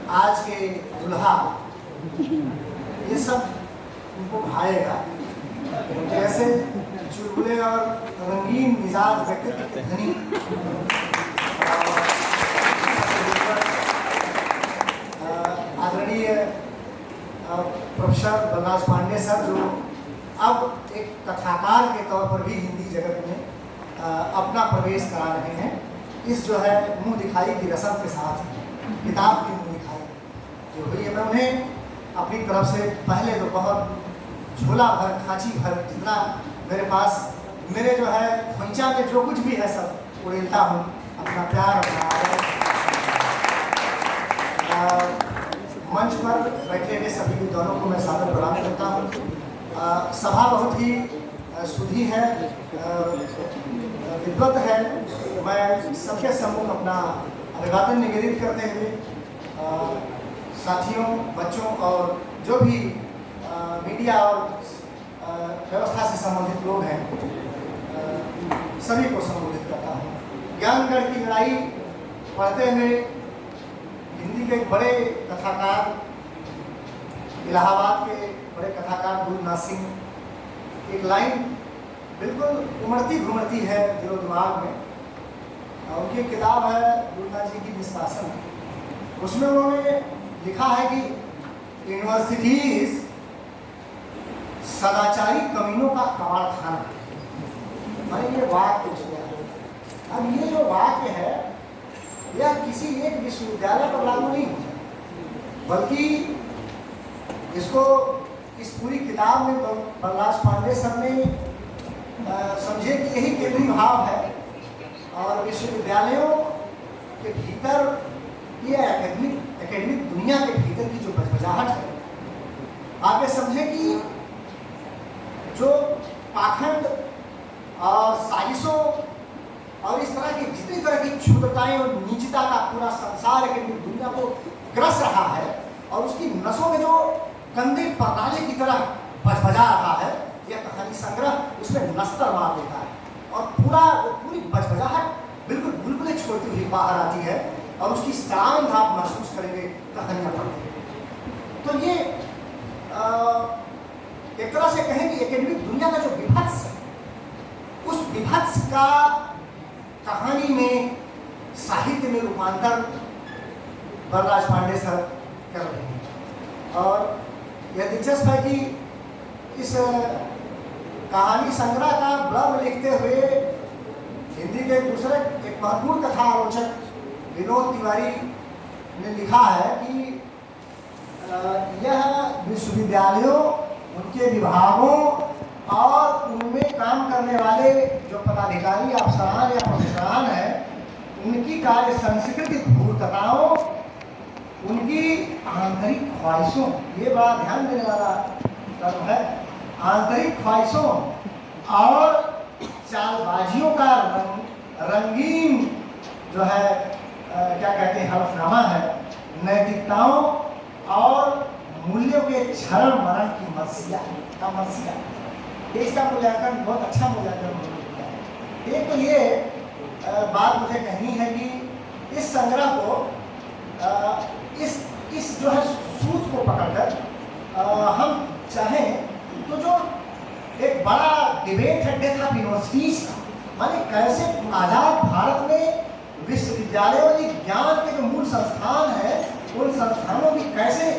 आज के दुल्हा ये सब उनको भाएगा। जैसे चुलबुले और रंगीन मिजाज व्यक्तित्व के धनी आदरणीय प्रोफेसर बलराज पांडे सर, जो अब एक कथाकार के तौर पर भी हिंदी जगत में अपना प्रवेश करा रहे हैं। इस जो है मुंह दिखाई की रस्म के साथ किताब की मुंह दिखाई जो हुई है, मैं उन्हें अपनी तरफ से पहले तो बहुत झोला भर खांची भर जितना मेरे पास मेरे जो है खोंचा में जो कुछ भी है सब उड़ेलता हूँ, अपना प्यार अपना मंच पर बैठे हुए सभी विद्वानों को मैं सादर प्रदान करता हूँ। सभा बहुत ही सुधी है, विद्वत है। मैं सबके सम्मुख अपना अभिवादन निवेदित करते हुए साथियों, बच्चों और जो भी मीडिया और व्यवस्था से संबंधित लोग हैं सभी को संबोधित करता हूँ। ज्ञानगढ़ की लड़ाई पढ़ते हुए हिंदी के बड़े कथाकार, इलाहाबाद के बड़े कथाकार दूरनाथ सिंह, एक लाइन बिल्कुल उमड़ती घुमड़ती है दिलो दिमाग में। उनकी किताब है दूरनाथ जी की निष्कासन। उसमें उन्होंने लिखा है कि यूनिवर्सिटीज सदाचारी कमीनों का कबाड़खाना। मैंने ये वाक्य उसमें है। अब ये जो वाक्य है यह किसी एक विश्वविद्यालय पर लागू नहीं होता, बल्कि इसको इस पूरी किताब में बलराज पांडे सर ने समझे कि यही केंद्रीय भाव है और विश्वविद्यालयों के भीतर ये एकेडमिक दुनिया के भीतर की जो बजबजाहट है, आप ये समझे कि जो पाखंड और साजिशों और इस तरह की जितनी तरह की क्षुद्रताएं और नीचता का पूरा संसार एकेडमिक दुनिया को ग्रस रहा है और उसकी नसों में जो गंदे परनाले की तरह बजबजा रहा है, यह कहानी संग्रह उसमें नस्तर मार देता है और पूरी बजबजाहट बिल्कुल बुलबुले छोड़ती हुई बाहर आती है और उसकी शान आप महसूस करेंगे कहानियां पढ़ते। तो ये एक तरह से कहें कि एकेडमिक दुनिया का जो विभत्स है, उस विभत्स का कहानी में, साहित्य में रूपांतर बलराज पांडे सर कर रहे हैं। और यह दिलचस्प है कि इस कहानी संग्रह का ब्लर्ब लिखते हुए हिंदी के दूसरे एक महत्वपूर्ण कथा आलोचक विनोद तिवारी ने लिखा है कि यह विश्वविद्यालयों, उनके विभागों और उनमें काम करने वाले जो पदाधिकारी, अफसरान या प्रोफेसरान हैं, उनकी कार्य संस्कृति धूर्तताओं, उनकी आंतरिक ख्वाहिशों, ये बड़ा ध्यान देने वाला टर्म है, आंतरिक ख्वाहिशों और चालबाजियों का रंगीन जो है क्या कहते हैं हलफनामा है, नैतिकताओं और मूल्यों के क्षरण मरण की मर्सिया का मर्सिया। इसका मूल्यांकन बहुत अच्छा मूल्यांकन उन्होंने किया है। एक तो ये बात मुझे कहनी है कि इस संग्रह को इस जो है सूत को पकड़कर हम चाहें तो जो एक बड़ा डिबेट है डेथ ऑफ यूनिवर्सिटीज का, माने कैसे आजाद भारत में विश्वविद्यालयों की ज्ञान के जो मूल संस्थान है, उन संस्थानों की कैसे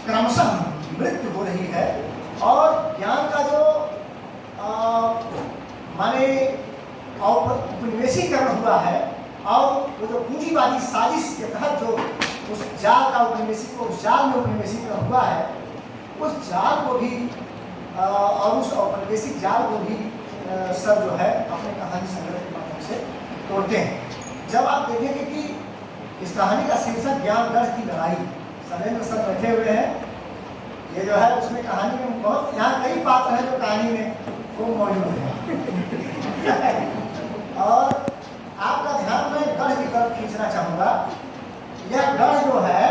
क्रमशः मृत्यु हो रही है और ज्ञान का जो माने उपनिवेशीकरण हुआ है और वो जो पूंजीवादी साजिश के तहत जो उस जाल का उस जाल में उपनिवेशीकरण हुआ है, उस जाल को भी और उस औपनिवेशिक जाल को भी सर जो है अपने कहानी संग्रह के माध्यम से तोड़ते हैं। जब आप देखेंगे कि इस कहानी का शीर्षक ज्ञानगढ़ की लड़ाई, सरेंद्र सर बैठे हुए हैं, ये जो है उसमें कहानी में बहुत यहाँ कई पात्र हैं जो कहानी में वो मौजूद है और आपका ध्यान मैं गढ़ की तरफ खींचना चाहूँगा। यह गढ़ जो है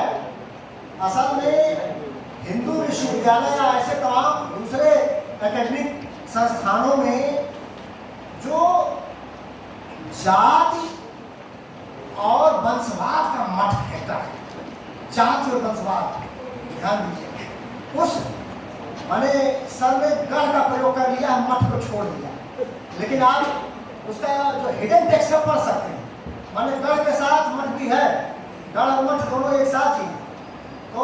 असल में हिंदू विश्वविद्यालय या ऐसे तमाम दूसरे एकेडमिक संस्थानों में जो जाति और वंशवाद का मठ कहता है, जाति और वंशवाद, ध्यान दीजिए, उस माने सर में गढ़ का प्रयोग कर लिया, मठ को छोड़ दिया, लेकिन आप उसका जो हिडन टेक्स्ट पढ़ सकते हैं। माने गढ़ के साथ मठ भी है, गढ़ और मठ दोनों एक साथ ही। तो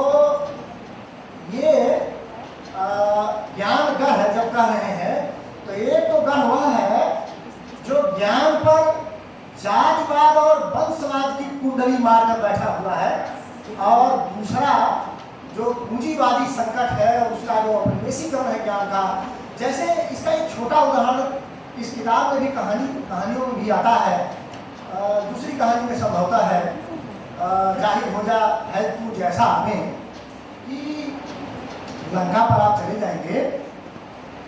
ये ज्ञान गढ़ है जब कह रहे हैं, तो एक तो गढ़ वह है जो ज्ञान पर जातिवाद और वंशवाद की कुंडली मारकर बैठा हुआ है, और दूसरा जो पूंजीवादी संकट है उसका जो औपनिवेशीकरण है ज्ञान का। जैसे इसका एक छोटा उदाहरण इस किताब में भी कहानियों में भी आता है। दूसरी कहानी में संभवतः है जाहिर हो जा हैदपुर जैसा में कि लंका पर आप चले जाएंगे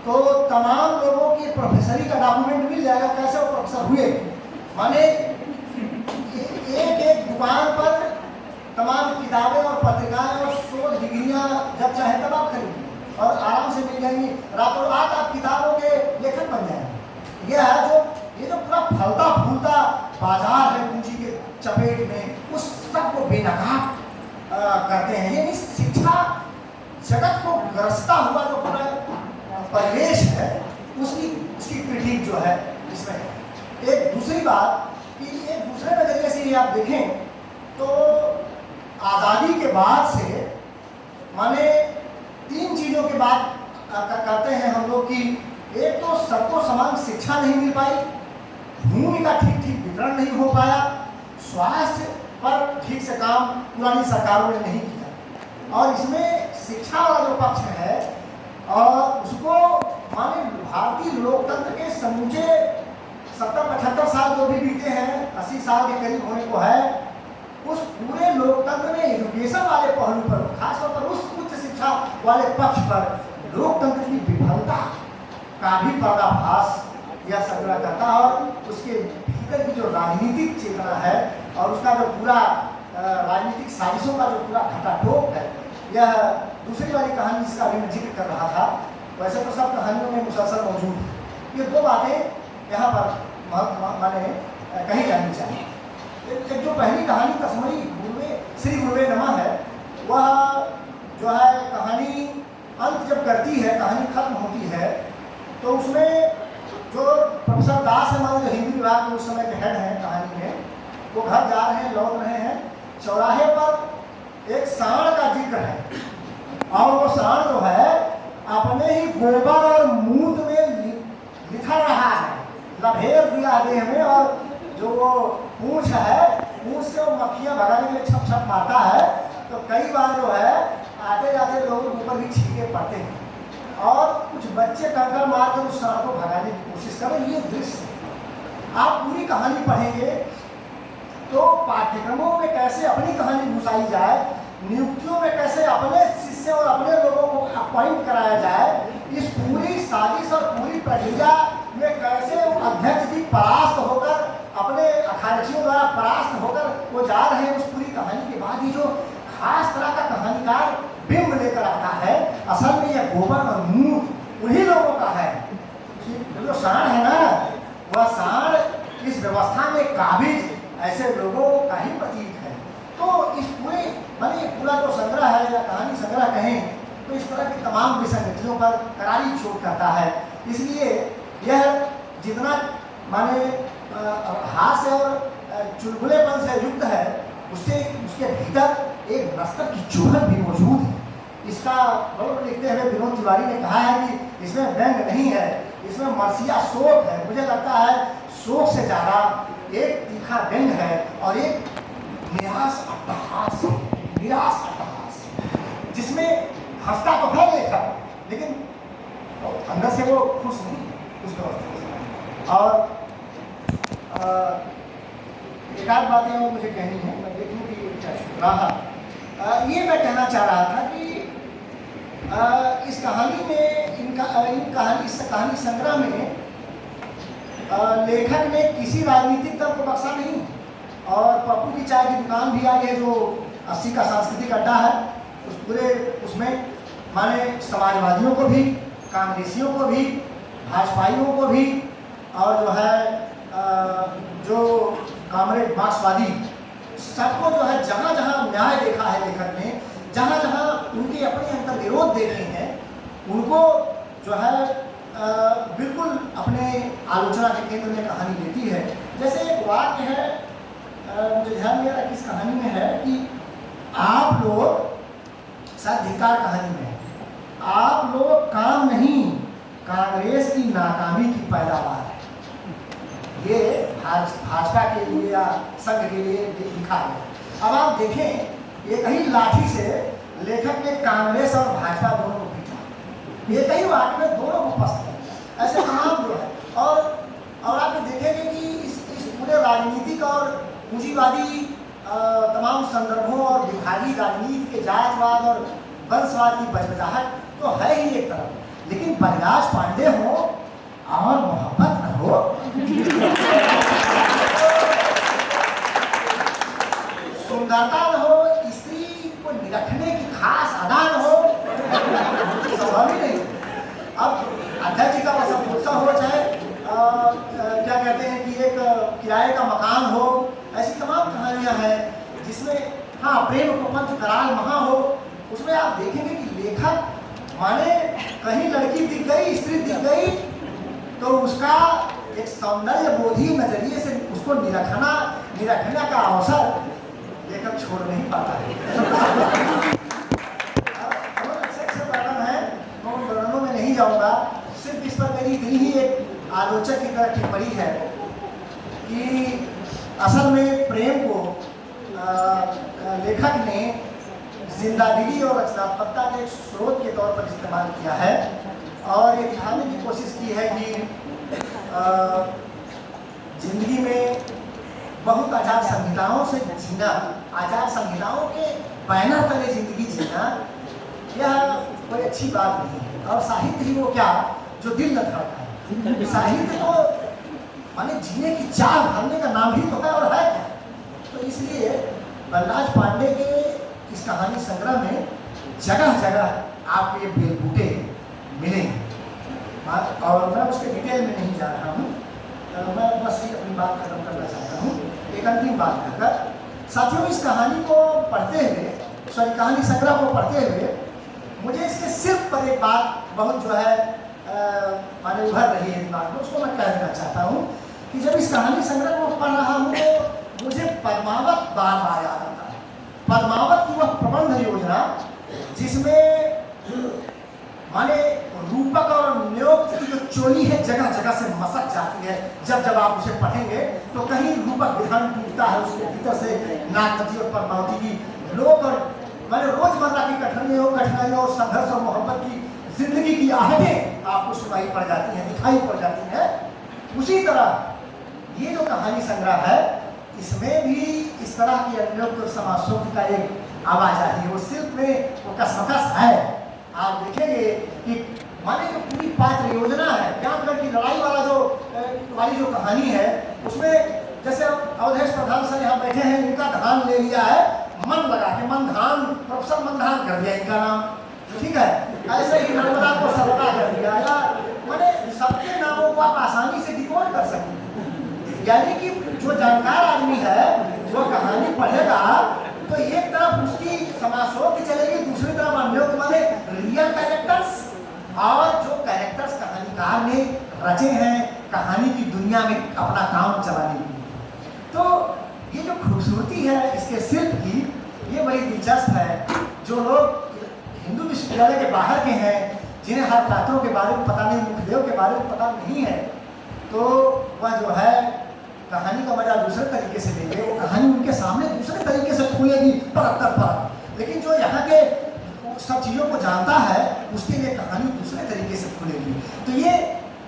तो तमाम लोगों की प्रोफेसरी का डॉक्यूमेंट मिल जाएगा, कैसे वो प्रोफेसर हुए। माने एक एक दुकान पर तमाम किताबें और पत्रिकाएं और शोध डिग्रियां जब चाहे तब आप खरीदिए और आराम से मिल जाएंगी, रातों रात आप किताबों के लेखक बन जाएंगे। यह है ये जो पूरा फलता फूलता बाजार है पूंजी के चपेट में, उस सब को बेनकाब करते हैं। ये शिक्षा जगत को ग्रस्ता हुआ जो पूरा परिवेश है उसकी क्रिटिक जो है इसमें। एक दूसरी बात कि एक दूसरे नजरिए से आप देखें तो आज़ादी के बाद से माने 3 चीज़ों की बात करते हैं हम लोग कि एक तो सबको समान शिक्षा नहीं मिल पाई, भूमि का ठीक वितरण नहीं हो पाया, स्वास्थ्य पर ठीक से काम पुरानी सरकारों ने नहीं किया, और इसमें शिक्षा वाला जो पक्ष है और उसको माने भारतीय लोकतंत्र के समूचे 70-75 साल जो भी बीते हैं, 80 साल के करीब होने को है, उस पूरे लोकतंत्र में एजुकेशन वाले पहलू पर, खासतौर पर उस उच्च शिक्षा वाले पक्ष पर लोकतंत्र की विफलता का भी पर्दाफाश यह संग्रह करता है, और उसके भीतर की जो राजनीतिक चेतना है और उसका जो पूरा राजनीतिक साजिशों का जो पूरा घटाटोप है। यह दूसरी वाली कहानी जिसका अभी मैं जिक्र कर रहा था, वैसे तो सब कहानियों में मुसलसल मौजूद है। ये 2 बातें यहाँ पर माने कही जानी चाहिए। एक जो पहली कहानी तस्मई श्री गुरुवे नमः है, वह जो है कहानी अंत जब करती है, कहानी खत्म होती है, तो उसमें जो प्रोफेसर दास हमारे जो हिंदी विभाग के उस समय के हेड हैं कहानी में, वो घर जा रहे हैं, लौट रहे हैं, चौराहे पर एक सांड का जिक्र है, और वो सांड जो है अपने ही गोबर और मूत में लिखा रहा है, लभेर दिया देह में, और जो वो पूंछ है, पूंछ से वो मक्खियाँ भगाने के लिए छप छप मारता है, तो कई बार जो है आते जाते लोगों के ऊपर भी छींके पड़ते हैं, और कुछ बच्चे कंकर मार कर उस सांड को भगाने की कोशिश करें। ये दृश्य आप पूरी कहानी पढ़ेंगे तो पाठ्यक्रमों में कैसे अपनी कहानी घुसाई जाए, नियुक्तियों में कैसे अपने शिष्य और अपने लोगों को अपॉइंट कराया जाए, इस पूरी साजिश और पूरी प्रक्रिया में कैसे अध्यक्ष जी परास्त होकर, अपने अखाड़चियों द्वारा परास्त होकर वो जा रहे हैं। उस पूरी कहानी के बाद ही जो खास तरह का कहानीकार बिंब लेकर आता है, असल में यह गोबर और मूत उन्हीं लोगों का है। जो सांड है ना, वह सांड इस व्यवस्था में काबिज ऐसे लोगों का ही प्रतीक है। तो इस पूरे माने पूरा जो संग्रह है या कहानी संग्रह कहें, तो इस तरह की तमाम विसंगतियों पर करारी चोट करता है। इसलिए यह जितना माने हास्य और चुलबुलेपन से युक्त है, उससे उसके भीतर एक नस्तर की चुभन भी मौजूद है। इसका बहुत लिखते हुए विनोद तिवारी ने कहा है कि इसमें व्यंग नहीं है, इसमें मर्सिया शोक है। मुझे लगता है शोक से ज़्यादा एक तीखा व्यंग है और एक निराश अट्टहास, जिसमें हंसता तो है लेखक, लेकिन अंदर से वो खुश नहीं उस व्यवस्था से। और एक आध बातें और मुझे कहनी है, मैं देखूँ कि क्या रहा। ये मैं कहना चाह रहा था कि इस कहानी में इस कहानी संग्रह में लेखक ने किसी राजनीतिक दल को बख्शा नहीं, और पप्पू की चाय की दुकान भी आई है जो 80 का सांस्कृतिक अड्डा है, उस पूरे उसमें माने समाजवादियों को भी, कांग्रेसियों को भी, भाजपाइयों को भी, और जो है जो कामरेड मार्क्सवादी सबको जो है जहाँ जहाँ न्याय देखा है लेखक ने, जहाँ जहाँ उनके अपने अंतर विरोध देखे हैं, उनको जो है बिल्कुल अपने आलोचना के केंद्र में कहानी लेती है। जैसे एक वाक्य है, मुझे ध्यान नहीं आ रहा किस कहानी में है, कि आप लोग, शायद धिक्कार कहानी में है, आप लोग काम नहीं, कांग्रेस की नाकामी की पैदावार है। ये भाजपा के लिए या संघ के लिए लिखा है। अब आप देखें, एक ही लाठी से लेखक ने कांग्रेस और भाजपा दोनों को पीटा, एक ही वाक्य में दोनों को पस्त किया। ऐसे तमाम जो है, और आप देखेंगे कि इस पूरे राजनीतिक और पूंजीवादी तमाम संदर्भों और विभागीय राजनीति के जातिवाद और वंशवाद की बजबजाहट तो है ही एक तरफ, लेकिन बलराज पांडे हो और मोहब्बत न हो, सुंदरता न हो, स्त्री को निरखने की खास अदा न हो, संभव ही नहीं। अब अध्यक्ष जी का वसंत हो, चाहे क्या कहते हैं कि एक किराए का मकान हो, ऐसी तमाम कहानियां हैं जिसमें, हाँ, प्रेम को पंथ कराल महा हो, उसमें आप देखेंगे कि लेखक माने कहीं लड़की दिख गई, स्त्री दिख गई, तो उसका एक सौंदर्य बोधी नजरिए से उसको निरखने का अवसर लेखक छोड़ नहीं पाता है। वर्णन है, मैं उन वर्णनों में नहीं जाऊंगा, सिर्फ इस पर मेरी इतनी ही एक आलोचक की तरह टिप्पणी है कि असल में प्रेम को लेखक ने जिंदादिली और रचनात्मकता के एक स्रोत के तौर पर इस्तेमाल किया है, और ये दिखाने की कोशिश की है कि जिंदगी में बहुत आचार संहिताओं से जीना, आचार संहिताओं के बैनर तले जिंदगी जीना, यह कोई अच्छी बात नहीं है। और साहित्य ही वो क्या जो दिल न धड़का है, साहित्य तो माने जीने की चाह भरने का नाम ही तो है, और है क्या। तो इसलिए बलराज पांडे के इस कहानी संग्रह में जगह जगह आपको ये बेलबूटे मिलेंगे, और मैं उसके डिटेल में नहीं जा रहा हूँ, मैं बस ही अपनी बात खत्म करना चाहता हूँ एक अंतिम बात कहकर। साथियों, इस कहानी को पढ़ते हुए, कहानी संग्रह को पढ़ते हुए मुझे इसके सिर्फ पर एक बात बहुत जो है माने उभर रही है दिमाग में, उसको मैं कह देना चाहता हूँ कि जब इस कहानी संग्रह को पढ़ रहा हूँ तो मुझे पद्मावत बार बार याद आता है। पद्मावत की वह प्रबंध योजना जिसमें माने रूपक और न्योक्त की जो चोली है जगह जगह से मसक जाती है। जब जब आप उसे पढ़ेंगे तो कहीं रूपक विधान टूटता है उसके भीतर से नागवती और पद्मावती की लोक और माने रोजमर्रा की कठिनाइयों और संघर्ष और मोहब्बत की जिंदगी की आहटें आपको सुनाई पड़ जाती हैं, दिखाई पड़ जाती हैं। उसी तरह ये जो कहानी संग्रह है, इसमें भी इस तरह की अन्योक्त समासोक्त का एक आवाज आई है। वो सिर्फ में वो कसमकस है। आप देखेंगे कि माने जो पूरी पात्र योजना है, ज्ञानगढ़ की लड़ाई वाली जो कहानी है, उसमें जैसे अवधेश प्रधान सर यहाँ बैठे हैं, इनका धान ले लिया है मन लगा के, मनधान, प्रोफेसर मनधान कर दिया इनका नाम, ठीक है। ऐसे ही नर्मदा को सर्वदा कर दिया, या माने सबके नामों को आप आसानी से डिकोड कर सकते। यानी कि जो जानकार आदमी है वो कहानी पढ़ेगा तो एक तरफ उसकी समासोक्त चलेगी, दूसरी तरफ अन्योक्त माने रियल कैरेक्टर्स, और जो कैरेक्टर्स कहानीकार ने रचे हैं कहानी की दुनिया में अपना काम चलाने के लिए। तो ये जो खूबसूरती है इसके शिल्प की, ये बड़ी दिलचस्प है। जो लोग हिंदू विश्वविद्यालय के बाहर के हैं, जिन्हें हर पात्रों के बारे में पता नहीं, मुखदेव के बारे में पता नहीं है, तो वह जो है कहानी का मजा दूसरे तरीके से लेंगे। वो कहानी उनके सामने दूसरे तरीके से खुलेगी परत दर परत, लेकिन जो यहाँ के सब चीज़ों को जानता है उसके लिए कहानी दूसरे तरीके से खुलेगी। तो ये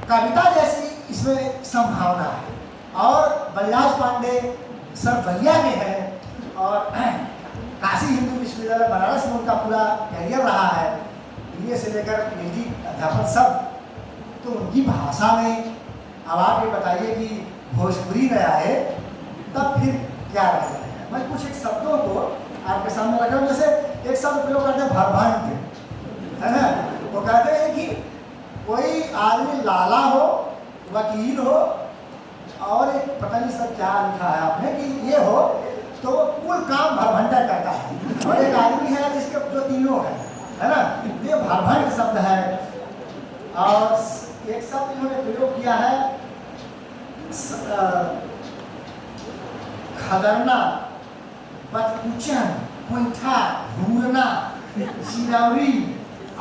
कविता जैसी इसमें संभावना है। और बलराज पांडे सर बलिया के हैं, और काशी हिंदू विश्वविद्यालय बनारस में उनका पूरा कैरियर रहा है, BA से लेकर PhD अध्यापन सब। तो उनकी भाषा में अब आप ये बताइए कि भोजपुरी न आए तब फिर क्या रह जाएगा। मैं कुछ एक शब्दों को आपके सामने रख रहा हूँ। जैसे एक शब्द प्रयोग करते हैं भरभंट, है ना। वो कहते हैं कि कोई आदमी लाला हो, वकील हो, और एक पता नहीं सर क्या लिखा है आपने कि ये हो, तो वो कुल काम भरभंटा करता है। और एक आदमी है जिसके जो तीनों है ना, ये भरभंट शब्द है। और एक शब्द इन्होंने प्रयोग किया है खदरना, बदकुचन, कुंठा, घूरना, चिरौरी,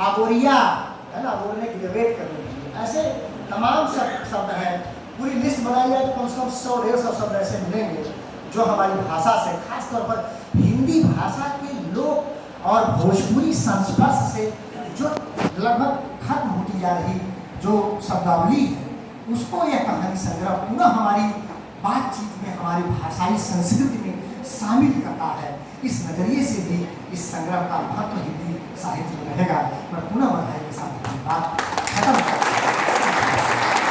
आगोरिया, है ना, बोलने की वेट करने के लिए, ऐसे तमाम शब्द हैं। पूरी लिस्ट बनाई जाए तो कम से कम 100-150 शब्द ऐसे मिलेंगे जो हमारी भाषा से, खास तौर पर हिंदी भाषा के लोग और भोजपुरी संस्पर्श से जो लगभग खत्म होती जा रही जो शब्दावली है, उसको यह कहानी संग्रह पुनः हमारी बातचीत में, हमारी भाषाई संस्कृति में शामिल करता है। इस नजरिए से भी इस संग्रह का महत्व हिंदी साहित्य में रहेगा। मैं पुनः बधाई के साथ धन्यवाद।